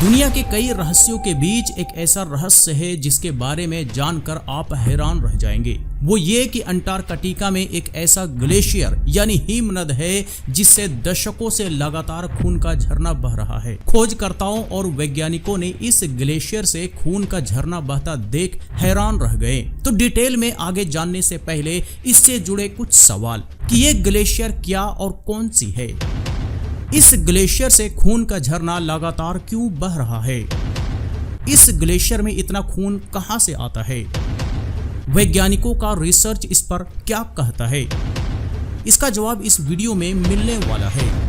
दुनिया के कई रहस्यों के बीच एक ऐसा रहस्य है जिसके बारे में जानकर आप हैरान रह जाएंगे। वो ये कि अंटार्कटिका में एक ऐसा ग्लेशियर यानी हिमनद है जिससे दशकों से लगातार खून का झरना बह रहा है। खोजकर्ताओं और वैज्ञानिकों ने इस ग्लेशियर से खून का झरना बहता देख हैरान रह गए। तो डिटेल में आगे जानने से पहले इससे जुड़े कुछ सवाल कि ये ग्लेशियर क्या और कौन सी है, इस ग्लेशियर से खून का झरना लगातार क्यों बह रहा है, इस ग्लेशियर में इतना खून कहां से आता है, वैज्ञानिकों का रिसर्च इस पर क्या कहता है, इसका जवाब इस वीडियो में मिलने वाला है।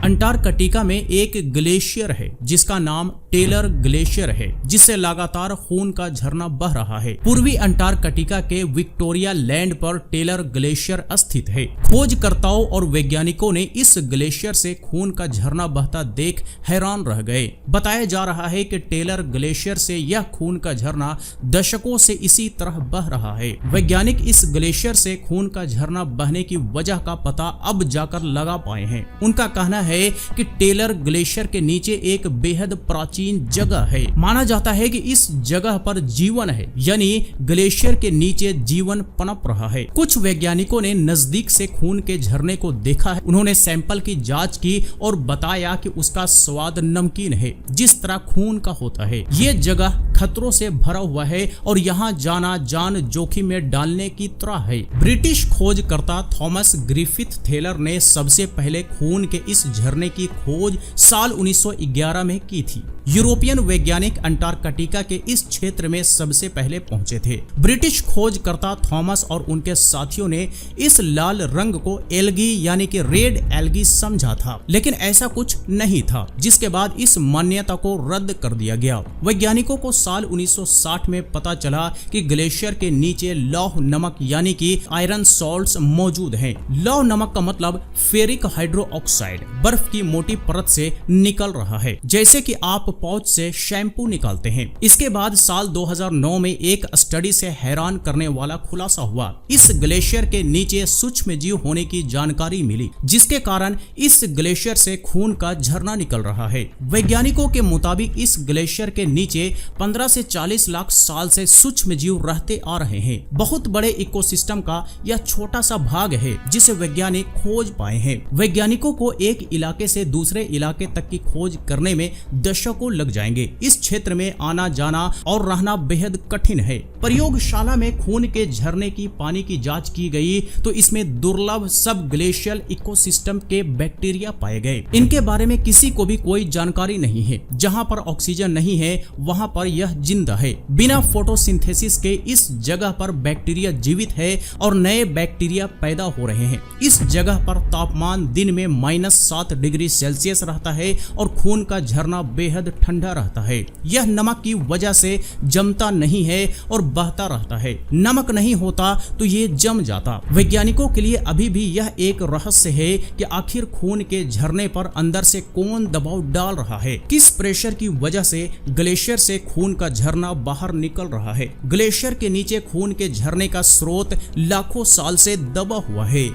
अंटार्कटिका में एक ग्लेशियर है जिसका नाम टेलर ग्लेशियर है, जिससे लगातार खून का झरना बह रहा है। पूर्वी अंटार्कटिका के विक्टोरिया लैंड पर टेलर ग्लेशियर स्थित है। खोजकर्ताओं और वैज्ञानिकों ने इस ग्लेशियर से खून का झरना बहता देख हैरान रह गए। बताया जा रहा है कि टेलर ग्लेशियर से यह खून का झरना दशकों से इसी तरह बह रहा है। वैज्ञानिक इस ग्लेशियर से खून का झरना बहने की वजह का पता अब जाकर लगा पाए हैं। उनका कहना है कि टेलर ग्लेशियर के नीचे एक बेहद प्राचीन जगह है। माना जाता है कि इस जगह पर जीवन है, यानी ग्लेशियर के नीचे जीवन पनप रहा है। कुछ वैज्ञानिकों ने नजदीक से खून के झरने को देखा है। उन्होंने सैंपल की जांच की और बताया कि उसका स्वाद नमकीन है, जिस तरह खून का होता है। ये जगह खतरों से भरा हुआ है और यहाँ जाना जान जोखिम में डालने की तरह है। ब्रिटिश खोजकर्ता थॉमस ग्रिफिथ थेलर ने सबसे पहले खून के इस झरने की खोज साल 1911 में की थी। यूरोपियन वैज्ञानिक अंटार्कटिका के इस क्षेत्र में सबसे पहले पहुंचे थे। ब्रिटिश खोजकर्ता थॉमस और उनके साथियों ने इस लाल रंग को एल्गी यानी कि रेड एल्गी समझा था, लेकिन ऐसा कुछ नहीं था, जिसके बाद इस मान्यता को रद्द कर दिया गया। वैज्ञानिकों को साल 1960 में पता चला कि ग्लेशियर के नीचे लौह नमक यानी कि आयरन सॉल्ट्स मौजूद हैं। लौह नमक का मतलब फेरिक हाइड्रोक्साइड बर्फ की मोटी परत से निकल रहा है, जैसे कि आप पाउच से शैम्पू निकालते हैं। इसके बाद साल 2009 में एक स्टडी से हैरान करने वाला खुलासा हुआ। इस ग्लेशियर के नीचे सूक्ष्म जीव होने की जानकारी मिली, जिसके कारण इस ग्लेशियर से खून का झरना निकल रहा है। वैज्ञानिकों के मुताबिक इस ग्लेशियर के नीचे 15 से 40 लाख साल से सूक्ष्म जीव रहते आ रहे हैं। बहुत बड़े इकोसिस्टम का यह छोटा सा भाग है जिसे वैज्ञानिक खोज पाए हैं। वैज्ञानिकों को एक इलाके से दूसरे इलाके तक की खोज करने में दशकों लग जाएंगे। इस क्षेत्र में आना जाना और रहना बेहद कठिन है। प्रयोगशाला में खून के झरने की पानी की जांच की गई तो इसमें दुर्लभ सब ग्लेशियल इकोसिस्टम के बैक्टीरिया पाए गए। इनके बारे में किसी को भी कोई जानकारी नहीं है। जहां पर ऑक्सीजन नहीं है वहां पर यह जिंदा है। बिना फोटोसिंथेसिस के इस जगह पर बैक्टीरिया जीवित है और नए बैक्टीरिया पैदा हो रहे हैं। इस जगह पर तापमान दिन में -7 डिग्री सेल्सियस रहता है और खून का झरना बेहद ठंडा रहता है। यह नमक की वजह से जमता नहीं है और बहता रहता है। नमक नहीं होता तो ये जम जाता। वैज्ञानिकों के लिए अभी भी यह एक रहस्य है कि आखिर खून के झरने पर अंदर से कौन दबाव डाल रहा है, किस प्रेशर की वजह से ग्लेशियर से खून का झरना बाहर निकल रहा है। ग्लेशियर के नीचे खून के झरने का स्रोत लाखों साल से दबा हुआ है।